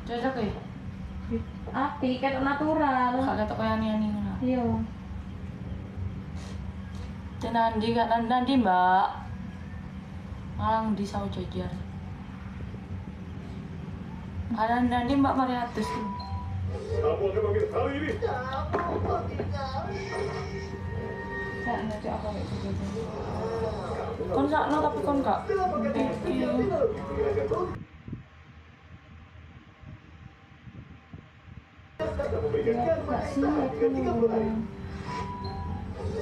Cocok ya? Api kayak natural. Gak ketok kaya ani-ani ngono. Iya. Nanti gak nanti Mbak. Malang di Sawo Jajar. Ada nanti Mbak Mariatus tuh. Kamu akan ambil hal ini. Saya nanti apa kayak gitu. Kon sakno tapi kon gak. Gak sih aku.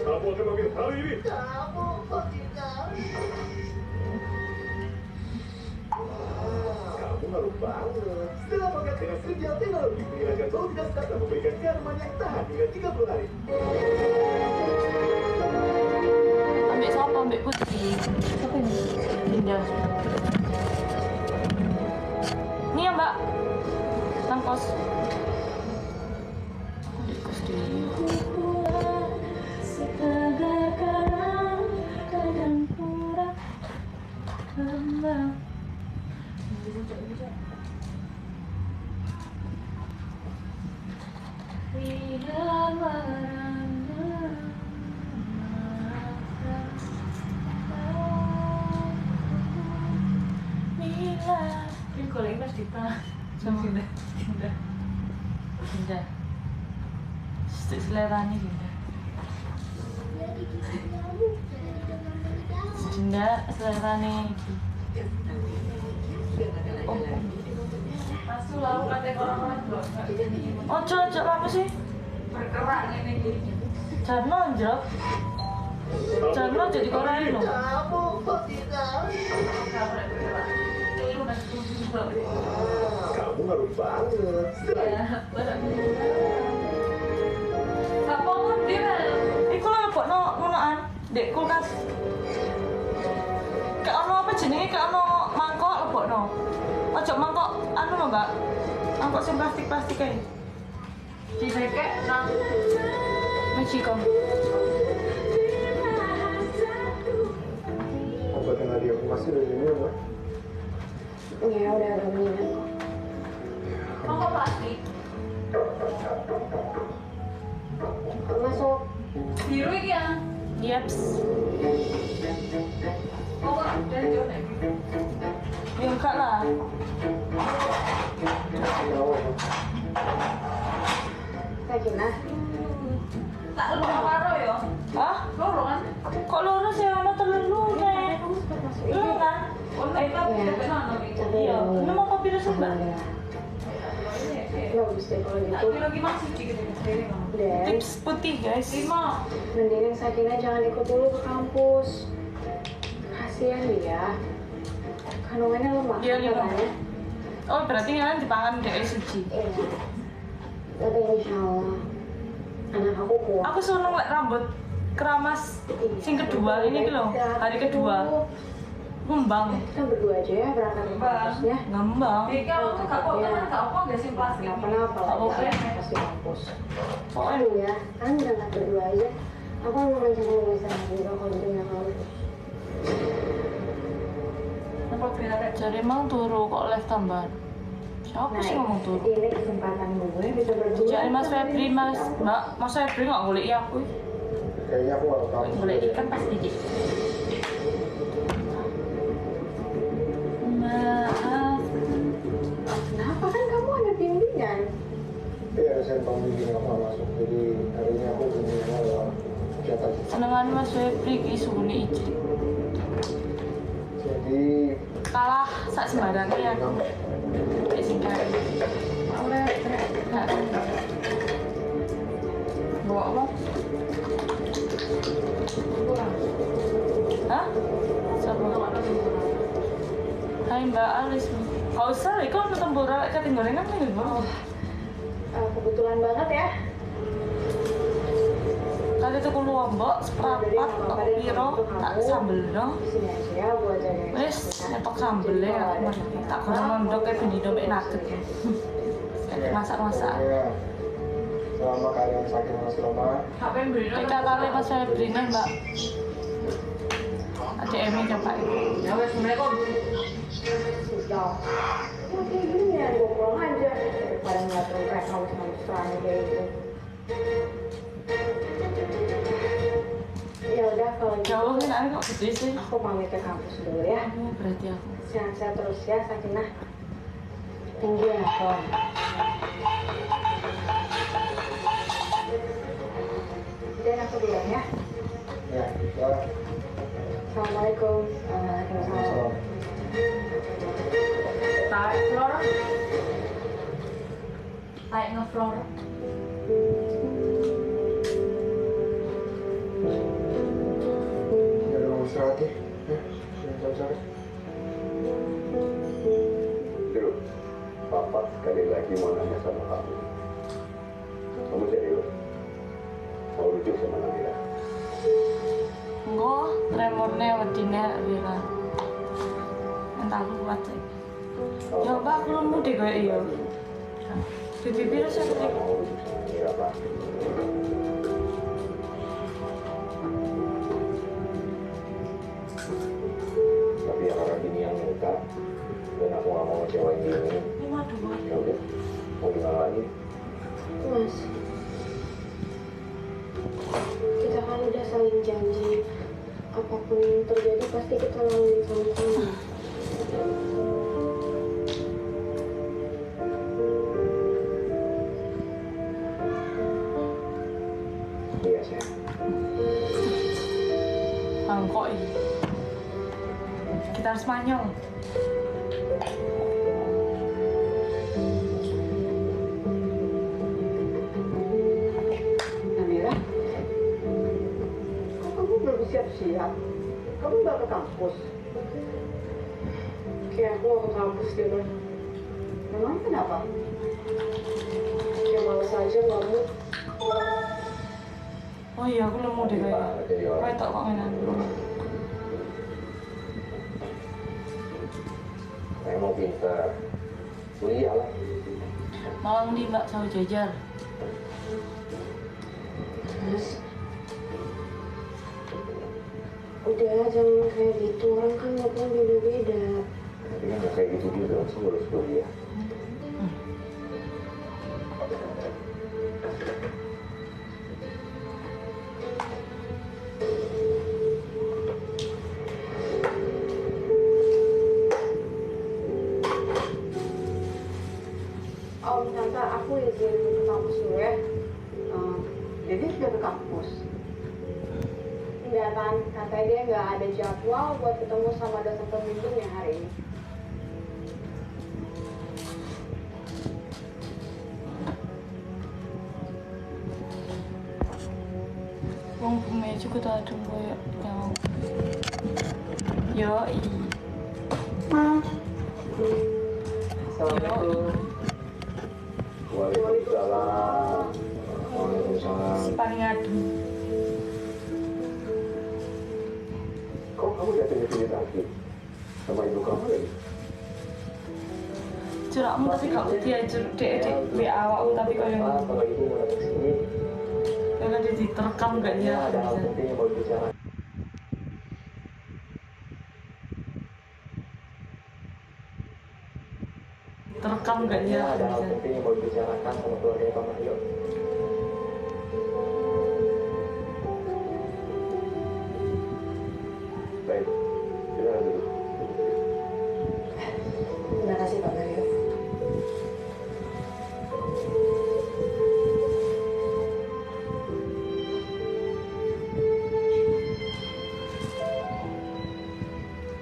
Kamu akan ambil hal ini. Kamu ngaruh banget. Setelah pakai dengan kerja teknologi, penyelenggara Go tidak sekedar memberikan keamanan yang tahan hingga 30 hari. Ambek siapa? Ambek Putri. Apa ini? Dinda. Ini ya Mbak. Nang kos. Di kos dulu. Kadang pura kembang. Bila ini golek Mas Dita sama Dinda. Dinda. Selera nih Dinda. Dinda selera nih. Oh. Asu lalu kata orang-orang blok. Ojo apa sih? Bergerak ngene iki. Jarno njrot. Jarno jadi koran lho. Kamu ngaruh banget. Apa ngerti Iku lho lebokno ngonoan, ndek kulkas. Kayak ono apa jenenge, kayak ono mangkok lebokno. Ojo mangkok anu lho, Mbak. Mangkok sing plastik-plastik kae. disekek nang Mexico. Obat yang tadi aku kasih udah ini apa? Iya, udah agak mendingan kok. mangkok plastik Masuk. biru iki ya. Yaps. Mangkok dari jone. Ya enggak lah. Sakina. Tak lu karo ya. Hah? Loro kan. Kok loro sih ono telu nek. Lu kan? Ono tak bisa ono iki. Iya, ini mau kopi resep, Mbak. Bagus deh kalau gitu. Lagi masih dikit sendiri kamu. Dan Tips putih, guys. 5. mendingan Sakina jangan ikut dulu ke kampus. Kasian dia. Kandungannya lemah. Iya, iya. katanya. Oh, berarti kalian dipangan dari suci. Iya. Tapi insya Allah anak aku kuat. Aku seneng lek rambut keramas sing kedua ini gitu loh, hari kedua. Ngembang, Kita berdua aja ya berangkat ke kampusnya. ngembang. Iki kalau tuh gak kok kan gak apa enggak sih plastik. Kenapa? Gak apa-apa. Pasti kampus. Pokoknya Ya, kalian berangkat berdua aja. Aku mau rencana mau istirahat juga kalau gitu nggak kampus. Apa biar jari emang turu kok live tambahan. Siapa sih ngomong turu? Ini kesempatan gue bisa berdua. Jadi Mas Febri, Mas Febri nggak ngulek ya aku. Kayaknya aku nggak tahu. Ngulek ikan pasti deh. Maaf. Kenapa kan kamu ada bimbingan? Tapi ada sentong bimbing aku nggak masuk. Jadi hari ini aku bimbing awal kegiatan. Senengan Mas Febri ki suni izin. Jadi Kalah sak sembarangnya ya. Wis kae. oleh Bawa apa? kurang. Hah? Siapa? Hai Mbak Alis. Kau usah, kau nonton bola kating gorengan nih, Mbak. Kebetulan banget ya. Kali itu kulo lombok, seprapat, tok piro, tak sambel dong. Sini aja ya buat jagain. Wes, nyetok sambel ya, tak goreng mondok kayak bendino mek nugget. Kayak masak-masak. ya, selama kalian sakit masih lemah, HP beli Kita kali Mas Febri nih Mbak. ADM nya coba. Ya wes Assalamualaikum. Sial. Ya kayak gini ya, gue pulang aja. kerjaan kok gede sih. Aku pamit ke kampus dulu ya. Berarti aku. Sehat-sehat terus ya, Sakinah. Tinggi ya, Kon. Dan aku duluan ya. Ya, ya. Assalamualaikum. Waalaikumsalam. Tarik floor. Tarik nge-floor. Ya udah mau istirahat ya. Jangan capek. Dulu, Papa sekali lagi mau nanya sama kamu. Kamu serius? Mau rujuk sama Nabila? Enggak, tremornya wedine Wira. Entah aku kuat sih. Ya mbak, aku lemu deh kayak iya. Di bibir saya Kalau ketik. mau rujuk sama Nabila, Pak. Tapi ya karena ini yang minta, dan aku nggak mau ngecewain dia. Ini mah dua. Ya udah, mau gimana lagi? Mas, kita kan udah saling janji apapun yang terjadi pasti kita lalui sama-sama. Iya, sayang. Bangkok ini. Kita harus Spanyol. Nabila, kok kamu belum siap-siap? Kamu nggak ke kampus? Kayak aku mau ke kampus dulu. Memang kenapa? Ya males aja kamu. Oh iya, aku lemu deh kayak. Gimana jadi orang? Kayak tak kok mainan. Saya mau pintar. Kuliah lah. Malang di mbak sawo jajar. Mas, udah jangan kayak gitu. Orang kan ngomong beda-beda. Tapi kan nggak kayak gitu juga, langsung harus kuliah. Om, tante, aku izin ke kampus dulu ya. Jadi sudah ke kampus. Enggak, Tan. Katanya dia nggak ada jadwal buat ketemu sama dosen pembimbingnya hari ini. Wong punya juga tak ada kayak yang. Yo i. Assalamualaikum. Waalaikumsalam. Waalaikumsalam. Si paling adu. Kok kamu datang ke sini lagi? Sama ibu kamu lagi? Curakmu tapi gak dia dek WA awakmu tapi kau yang Kalau ibu mau datang ke sini, kan dia diterekam gak dia ada hal bisa. penting yang mau bicara. Terekam gak dia Ada hal bisa. penting yang mau dibicarakan sama keluarga Pak Mario. Baik, silakan dulu. Terima kasih Pak Mario.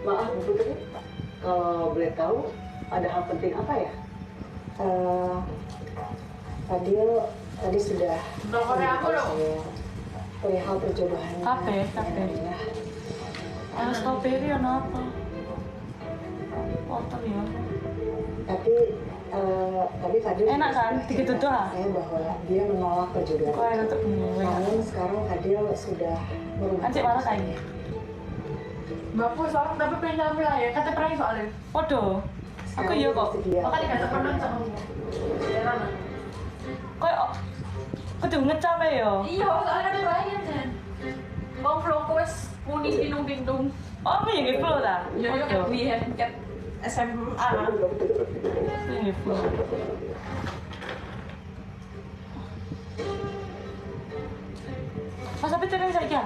Maaf Bu Putri, kalau boleh tahu ada hal penting apa ya? Fadil tadi sudah Nomornya aku dong. saya perihal perjodohannya. Kafe. Ya. Harus kau peri apa? Kotor ya. Tapi Fadil Enak kan? sudah Dikit cerita doang. ke saya bahwa dia menolak Kau perjodohan. yang untuk menyewa. Namun sekarang Fadil sudah berubah. Ancik marah kayaknya. Bapak soalnya tapi pengen ngambil lah ya. Kata pernah soalnya. Waduh. Aku iya kok. Bersedia. Makanya kata pernah sama kamu. Ya mana? Kayak kudu ngecap ya. Iya, soalnya kata pernah kan. Bang vlog wes kuning pintung-pintung. Oh, aku yang gitu ta. Ya ya kat biyen kat SMA. Ini full. Mas apa tadi saya kira?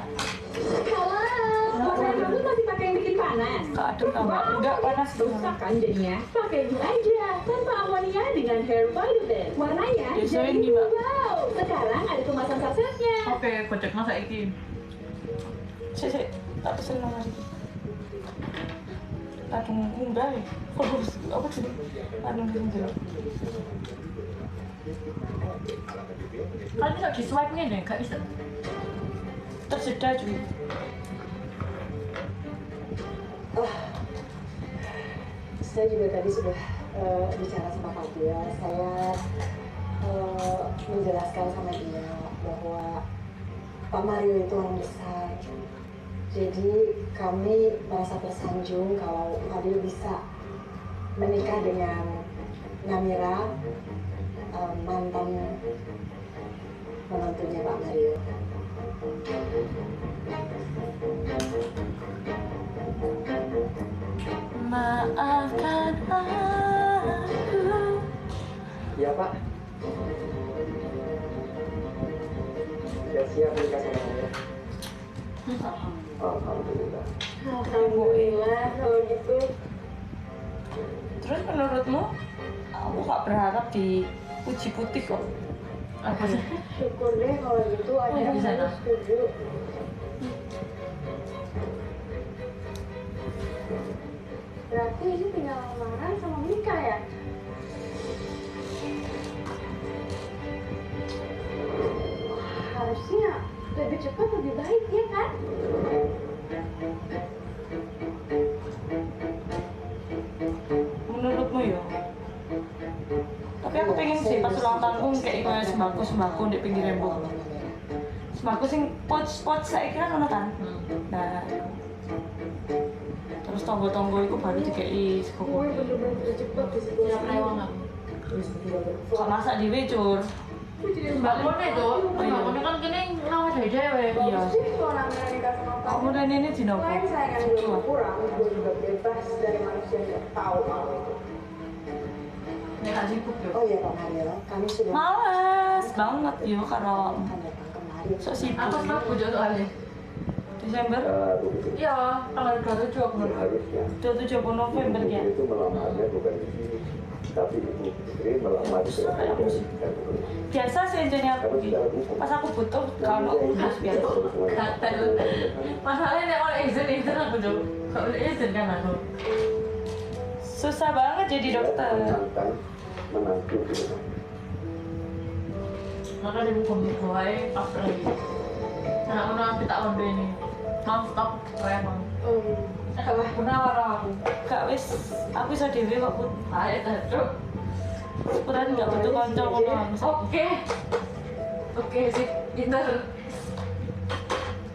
Orang kamu masih pakai yang bikin panas. Kak adem tambah. Enggak panas Rusak kan jadinya. Pakai ini aja tanpa amonia dengan hair Vitaden. Warnanya Ya, saya jadi ini, Mbak. wow. Sekarang ada kemasan sasetnya. Oke, kocek masa iki. Sik, tak pesen nomor iki. Kadung munggah ya. Fokus apa sih? Kadung munggah. Kan bisa di swipe nya deh, gak bisa. Tersedia juga. Saya juga tadi sudah bicara sama Pak Dia. Saya menjelaskan sama dia bahwa Pak Mario itu orang besar. Jadi kami merasa tersanjung kalau Fadil bisa menikah dengan Namira, mantan menantunya Pak Mario. Maafkan aku. Ya Pak. Saya siap menikah sama Anda. Alhamdulillah. Alhamdulillah kalau gitu. Terus menurutmu, aku gak berharap di puji putih kok. Apa sih? Syukur deh kalau gitu ada Oh, yang di sana. setuju. Berarti ini tinggal lamaran sama menikah ya? Harusnya lebih cepat lebih baik ya kan? Menurutmu ya? Tapi aku pengen sih pas ulang tahunku kayak sembako di pinggir rembuk. Sembako sing pot saya kira kan kan. Nah, terus tonggo-tonggo itu baru dikei sego Gue putih. bener-bener terjebak di situ. Udah rewang aku. Kok masak di cur? Bangunnya tuh, bangunnya kan kini ngawas dari dewe. Iya. Sih kalau namanya nikah sama Kamu dan ini di nopo? Selain sayangan gue berkurang, gue juga bebas dari manusia yang gak tahu hal itu. Ini gak sibuk ya. Oh iya Pak Mario, kami sudah Males banget yo karo akan datang kemari. sok sibuk. Aku sempat bujuk soalnya. Desember Begitu. Iya, tanggal 27 aku baru. Harusnya 27 November Ibu ya. itu melamarnya bukan di sini, tapi Ibu Putri melamar di Surabaya. Biasa sih enjanya aku iki. Pas aku butuh kalau urus biasa. Masalahnya nek oleh izin itu aku tuh. Gak boleh izin kan aku. Susah banget jadi dokter. Mantan menantu di rumah. Maka dia buka buka pas lagi. Nah, aku nanti tak onde ini. Mau stop, kayak mau. Kalah penawar aku. Kak wis aku iso dhewe kok Put. Ayo tuh. Putan enggak butuh kanca ngono aku. Oke. Oke sih, pinter.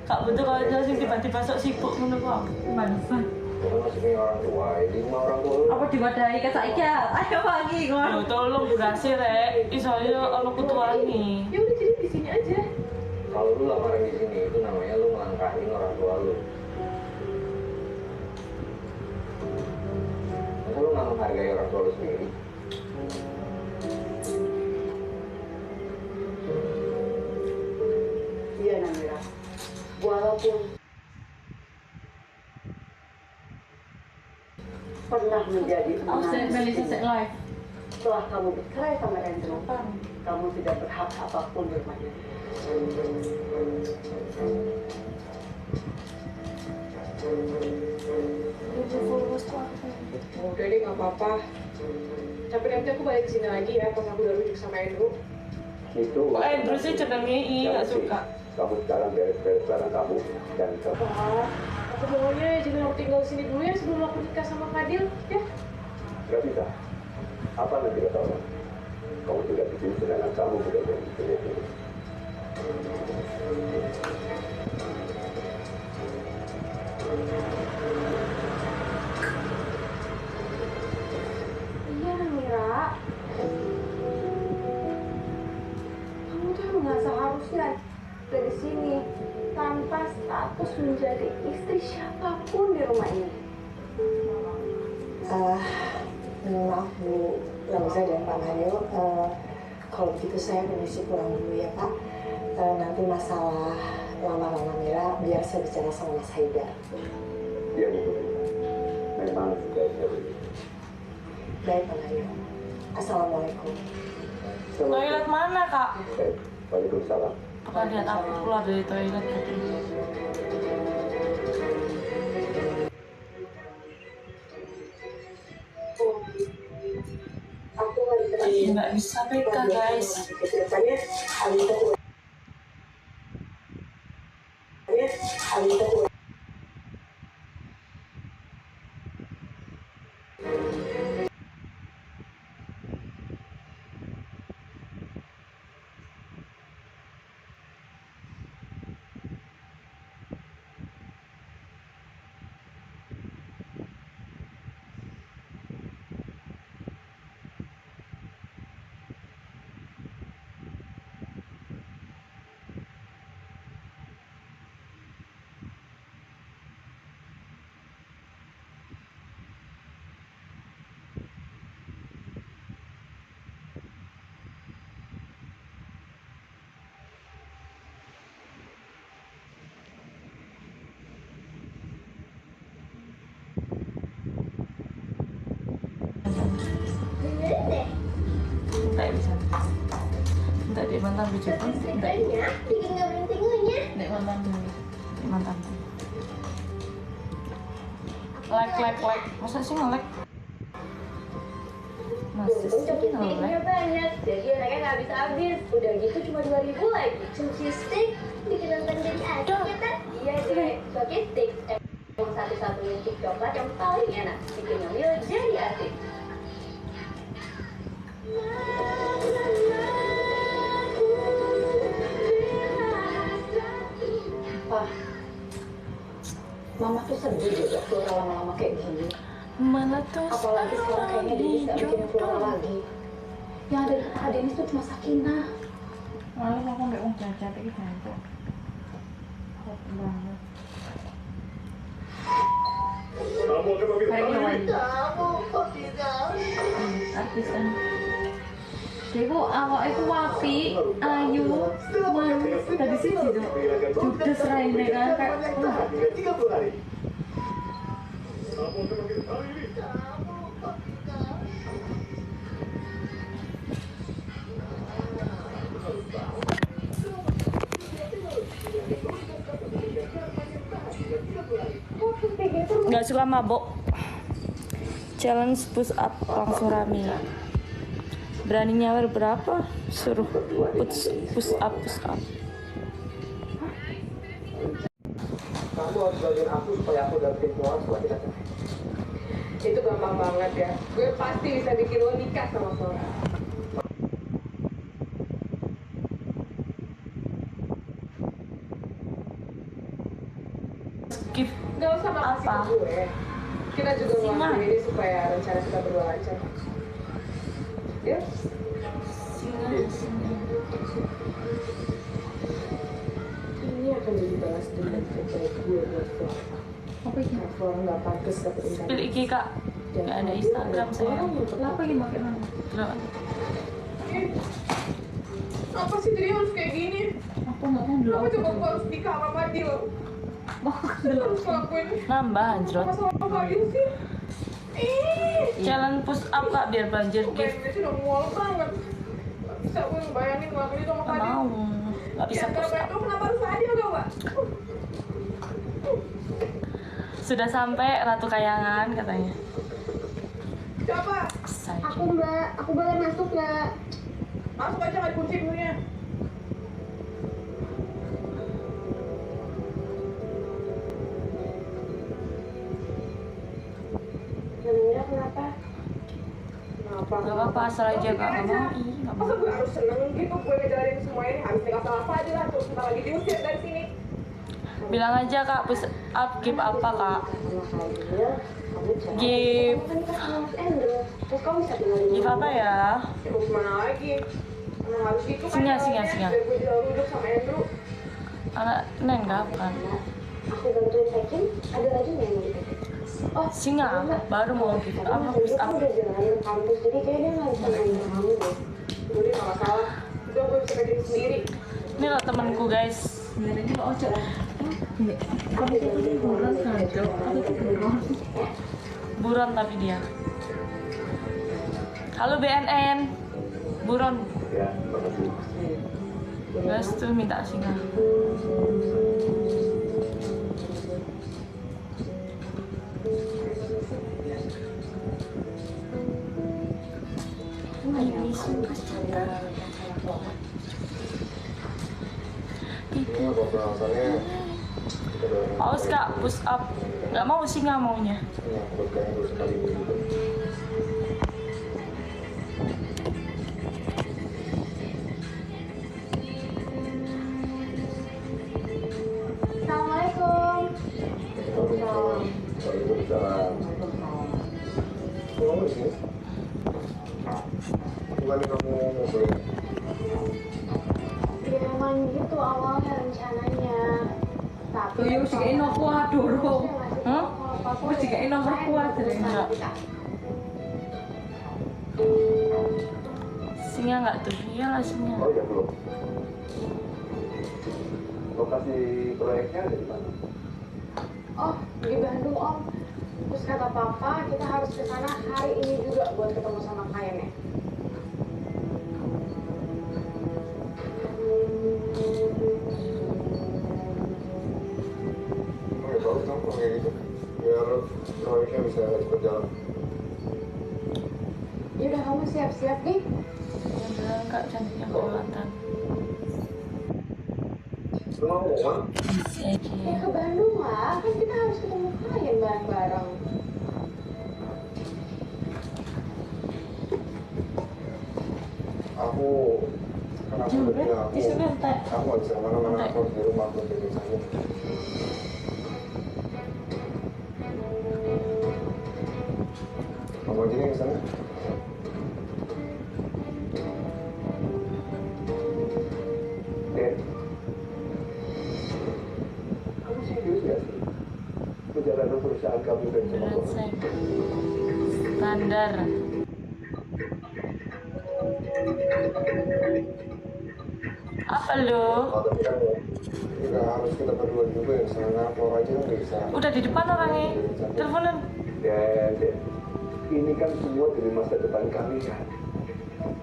Gak butuh kanca sing tiba-tiba sok sibuk ngono kok. Manfaat. Orang masih punya orang tua, ini rumah orang tua. Apa diwadahi ke saya? Ayo pagi Yo ngomong. tolong berhasil rek. Iso yo ono kutuani. Ya udah jadi di sini aja. Kalau lu lamaran di sini itu namanya lu ngelangkahin orang tua lu. Masa lu nggak menghargai orang tua lu sendiri? Iya Namira, walaupun pernah menjadi Aku sih Melisa sih live. setelah kamu bercerai sama Rendro, kamu tidak berhak apapun di rumah ini. Udah deh nggak apa-apa. Tapi nanti aku balik ke sini lagi ya pas aku udah rujuk sama Edo. Itu. Kok Andrew sih cenderung gak suka. Kamu sekarang beres-beres barang kamu dan kamu. Pak, aku maunya izinin aku tinggal sini dulu ya sebelum aku nikah sama Fadil, ya. Gak bisa. Apa nanti kata orang? Kamu tidak di sini sedangkan kamu sudah jadi di sini. Iya, Mira. Kamu tuh emang nggak seharusnya ada di sini tanpa status menjadi istri siapapun di rumah ini. Maaf Bu Lauza dan Pak Mario, kalau begitu saya permisi pulang dulu ya Pak. Nanti masalah Mama Mira biar saya bicara sama Mas Haidar. Iya Bu Putri. Memang sebaiknya begitu. Baik Pak Layu. Assalamualaikum. Toilet mana kak? Baik. Waalaikumsalam. Apa lihat aku keluar dari toilet gitu. Aku nggak bisa. Nggak bisa BK guys. Kedepannya Alita Nggak bisa. Nggak di mantan biji pun. Nggak bikin nggak berhenti ngunyah. Nek mantan dulu. di mantan. Like. Masa sih nge-like? Masa sih nge-like? Banyak, jadi anaknya nggak habis-habis. Udah gitu cuma 2.000 lagi. Cuci stick, bikin nonton jadi asik ya kan? Iya deh, pakai stick. Emang satu-satunya stick coklat yang paling enak. Bikin ngambil jadi asik. Pak, Mama tuh sedih juga tuh lama-lama kayak gini. Meletus Apalagi sekarang kayaknya dia bisa bikin keluar jodoh. lagi. Yang ada di kepala Denis tuh cuma Sakinah. Malah aku nggak mau cacat iki jancuk. Kok banget. Kamu akan meminta Kayak ini. Kamu kok tidak? Artis kan. Deku awak itu wapi, ayu, manis, tadi sih gitu. Judes raine kan kayak. Hingga 30 hari. Kamu akan meminta ini. Nggak suka mabok. Challenge push up langsung rame. Berani nyawer berapa? Suruh push up. Kamu harus bantuin aku supaya aku dapetin keluar setelah kita cerai. Itu gampang banget ya. Gue pasti bisa bikin lo nikah sama Flora. Skip Gak usah makasih Apa? ke gue. Kita juga Singa. ngelakuin ini supaya rencana kita berdua lancar. Ya? Ini akan jadi balas dendam terbaik gue buat Flora. Apa ini? Karena Flora gak pantas dapetin kamu. Pilih IG kak. Nggak ada Instagram saya. Kenapa ini makin mana? Kenapa? Apa sih jadi harus kayak gini? Aku nggak mau dulu. Kenapa coba gue harus nikah sama Fadil? Harus ngelakuin Nambah anjrot. apa sama Fadil sih? Challenge push up kak biar banjir gift. Pengennya sih udah mual banget. Gak bisa gue ngebayangin ngelakuin itu sama Nggak Fadil. mau. Nggak bisa Ya, push kenapa up. itu kenapa harus Fadil gak, Pak? Sudah sampai Ratu Kayangan katanya. Siapa? Saya. Mbak, aku boleh masuk nggak? Masuk aja nggak dikunci pintunya. Namanya kenapa? Kenapa? Nggak apa-apa asal aja kak. Nggak mau. Ih nggak Masa mau. gue harus seneng gitu gue ngejalanin semua ini habis nikah sama Fadil lah terus ntar lagi diusir dari sini. Bilang aja kak push up gift apa kak? Sama Haidar, kamu cari. Gift. Kamu kan nikah sama Mas Endro. Terus kamu bisa tinggal di Gift apa ya? Ya mau gimana lagi? Emang harus gitu kan Singa. jalannya, biar gue dirujuk sama Andrew. Anak neng nggak kan? Aku bantuin packing, ada lagi nggak yang mau di-packing? Oh, Singa baru mau gift apa push Aku up. udah jalanin ke kampus, jadi kayaknya dia nggak bisa main sama kamu deh. Udah nggak masalah. Udah gue bisa packing sendiri. Ini loh temanku guys. sendiri ini ojo. Kamu itu buron kan, Cok. Aku tuh buron. Buron tapi dia. Halo BNN. Buron. Ya, makasih. Terus tuh minta singa. Ini sumpah cinta. Ini apa perasaannya? Paus kak, push up. Gak mau singa maunya. Ini buat kamu sekali ini. Assalamualaikum. Waalaikumsalam. Kamu di sini? Bukan kamu ngobrol? Ya emang gitu awalnya rencananya. Tapi Tuh yuk sih ino kuat dorong. Wis dikei nomor kuat jadi. Singa nggak tuh? Iyalah singa. Oh ya belum. Lokasi proyeknya ada di mana? Oh, di Bandung Om. Terus kata Papa, kita harus ke sana hari ini juga buat ketemu sama kliennya. Oh ya bagus dong kalau kayak gitu. Biar proyeknya bisa cepat jalan. Yaudah kamu siap-siap nih. Yang bilang kak cantiknya kelihatan. Lu mau kan? Si aja. Ya ke Bandung lah, kan kita harus ketemu klien bareng-bareng. Aku kan aku udah bilang Di sini teh. aku nggak bisa kemana-mana, aku harus di rumah aku jadi saya. Kamu aja nih ke sana. Dek, kamu serius gak sih? Perjalanan perusahaan kamu dan sama Berat Bapak? sayang. Standar. Apa lo? Oh, tapi kan juga harus kita berdua juga yang sana ngatur aja kan bisa. Udah di depan orangnya. Teleponan. Dek, ini kan semua dari masa depan kami kan.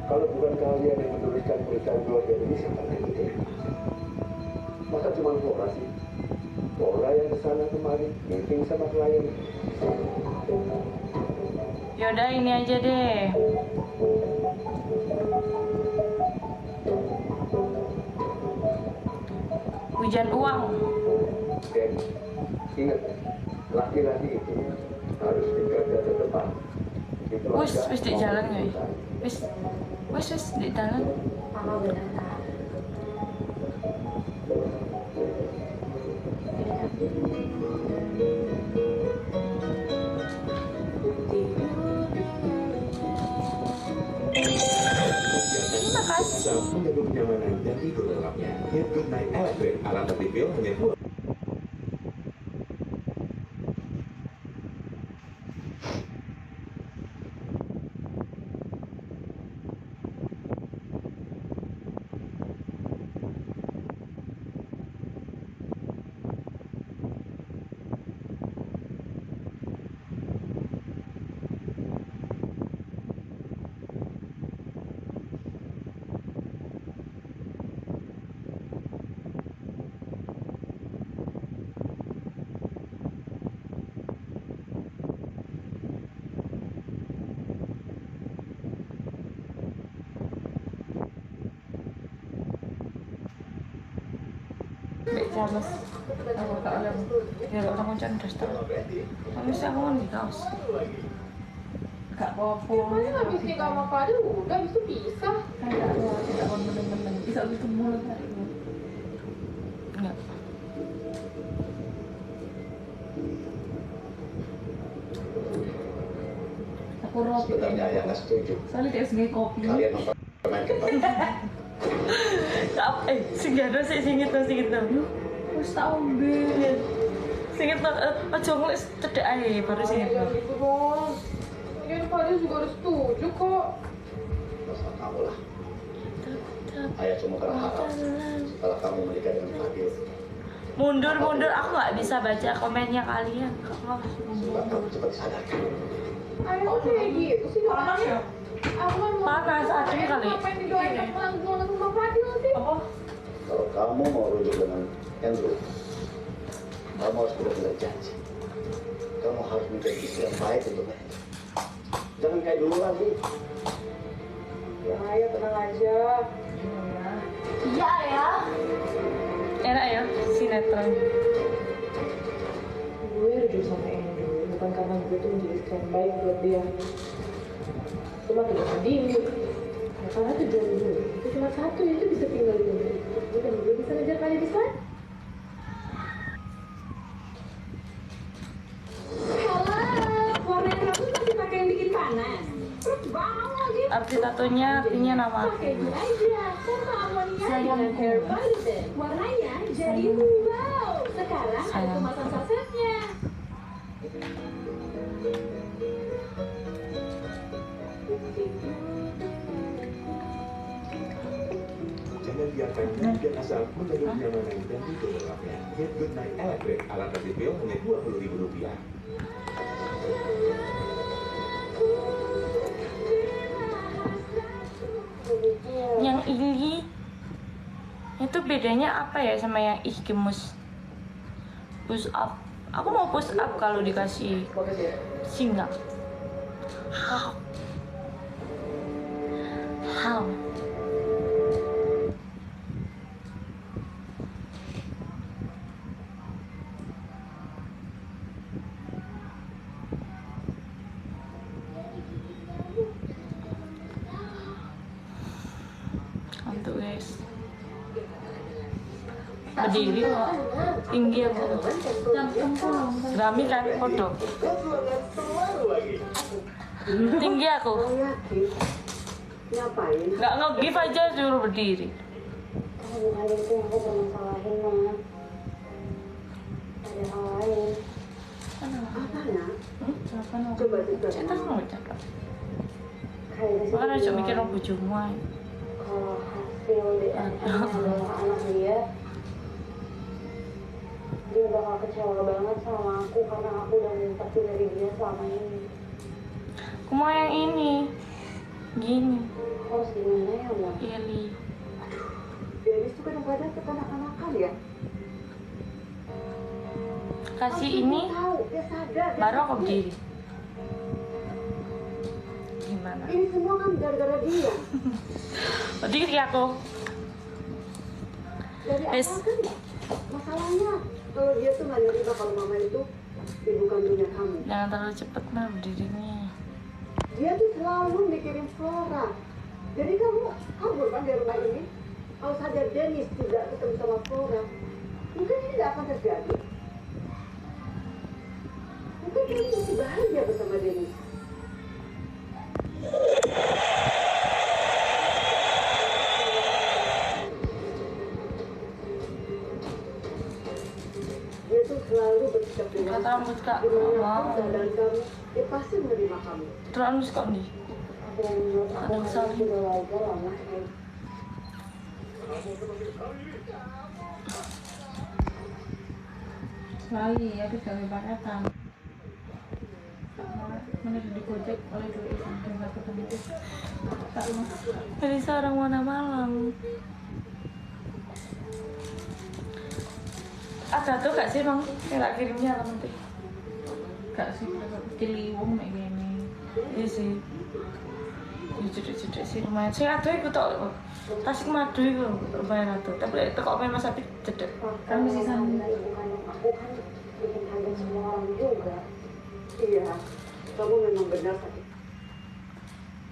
Kalau bukan kalian yang meneruskan perusahaan keluarga ini, siapa lagi? Masa cuma Flora sih? Flora yang kesana kemari, meeting sama klien. Yaudah ini aja deh. Hujan uang. Dan ingat, laki-laki itu harus digarda terdepan. Wis di jalan ya. Wis di jalan. Mama benar. Terima kasih. Menjaga kenyamanan dan tidur lelapnya. Head Good Night Electric alat tertipil hanya 2. Baik jamas. Aku gak oleh. Ya orang koncan daster. Kamu sih aku di kaos. Gak apa-apa. Mana habis nikah sama Fadil udah habis itu pisah. Kayak tidak mau temen-temen. Bisa ketemu hari ini. Enggak. Aku roti. Sebenarnya ayah nggak setuju. Soalnya dia harus kopi. Kalian mempermainkan Sing gado sih singit tuh. Wis tak ombe. Singit tuh aja ngelis cedek ae baru singit. Ya gitu dong. Lagian Fadil juga harus setuju kok. masalah kamu lah. Ayah cuma berharap setelah kamu menikah dengan Fadil, Mundur, aku nggak bisa baca komennya kalian. semoga kamu cepat disadarkan. Ayah kok kayak gitu sih orangnya? Aku kan mau Panas, aduh kali. ngapain didoain pulang sama Fadil sih? Kalau kamu mau rujuk dengan Andrew, kamu harus benar-benar janji. Kamu harus menjadi istri yang baik untuk Andrew. Jangan kayak dulu lagi. Ya ayah tenang aja. Iya ya. Enak ya, sinetron. Gue rujuk sama Andrew bukan karena gue tuh menjadi istri yang baik buat dia. Cuma tidak sedih. Ya, karena tujuan gue itu cuma satu, yaitu bisa tinggal di rumah itu dan gue bisa ngejar kalian di sana. Halo, warna yang rambut masih pakai yang bikin panas. Terus banget lagi. Arti tatonya artinya nama aku. Pakai ini aja. Sama amonia dengan hair biden. Warnanya jadi wow. Sekarang ada Sayang. kemasan sasetnya. Jangan biarkan bagian asal mengeluh kenyamanan dan tidur lelapnya. Get Good Night Electric alat tertipil hanya Rp20.000. Yang ini itu bedanya apa ya sama yang Iskimus? Push up. Aku mau push up kalau dikasih singa. How? Untuk guys. Berdiri kok. Tinggi aku. Gami kan kodok. Tinggi aku. Ngapain? Nggak nge-give aja suruh berdiri. Kamu bukan itu yang aku bermasalahin, Ma. Ada hal lain. Apa nak? Coba juga. Saya tak mau cakap. Kayaknya sih Makanya dia aja mikir bilang orang bojomu aja. kalau hasil DNA-nya adalah anak dia bakal kecewa banget sama aku karena aku udah ngumpetin dari dia selama ini. Aku mau yang ini. Gini. Harus gimana ya, Ma? Ili. Dennis tuh kadang-kadang kekanak-kanakan ya. Kasih Aku ini tahu, dia sadar. dia baru aku sakit. berdiri. Gimana? Ini semua kan gara-gara dia. Berdiri aku. Dari Wes. awal kan masalahnya kalau dia tuh nggak nerima kalau mama itu ibu kandungnya kamu. Jangan terlalu cepet mah berdirinya. Dia tuh selalu mikirin Flora. Jadi kamu kabur kan dari rumah ini? Kalau saja Dennis tidak ketemu sama Flora, mungkin ini nggak akan terjadi. Mungkin Dennis masih bahagia bersama Dennis. Dia tuh selalu bersikap Kata dewasa. rambut kak. Dimanapun Mau. keadaan kamu, dia pasti menerima kamu. Terus kok nih. Dan menurut aku Ada hal kesalahan. itu udah wajar lah, Ma. Lagi ya kita lebaran. Mana di Gojek oleh dua itu nggak ketemu itu. Tak mas. Dari seorang warna malam. Ada tuh gak sih bang? Yang tak kirimnya apa nanti? Gak sih mereka ciliwung kayak gini. Iya sih. Ya cedek-cedek sih lumayan. Saya ada ikut tau. Tasik madu itu lumayan ada. Tapi itu kok main Mas Abi cedek. Kan masih sama. Ibu kandung aku kan bikin kaget semua orang juga. Iya, kamu memang benar sakit.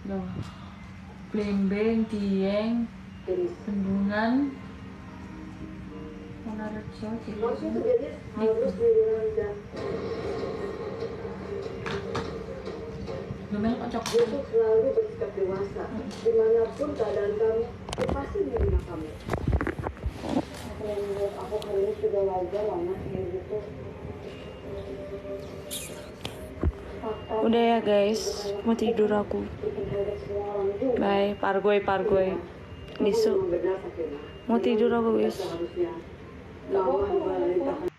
Loh. Blembeng, Dieng, Dennis. Bendungan, Wonorejo, Maksudnya tuh Ciliwung. Dennis harus diranda. Gimana kok cok? Dia tuh selalu bersikap dewasa. Dimanapun keadaan kamu, dia pasti menerima kamu. Dan menurut aku hal ini sudah wajar lah, Ma. Kayak gitu. Fakta Udah ya guys, mau tidur aku. bikin kaget semua orang juga. Bye, pargoy. Besok Memang benar Sakina. mau tidur aku wis. Harusnya lawan balita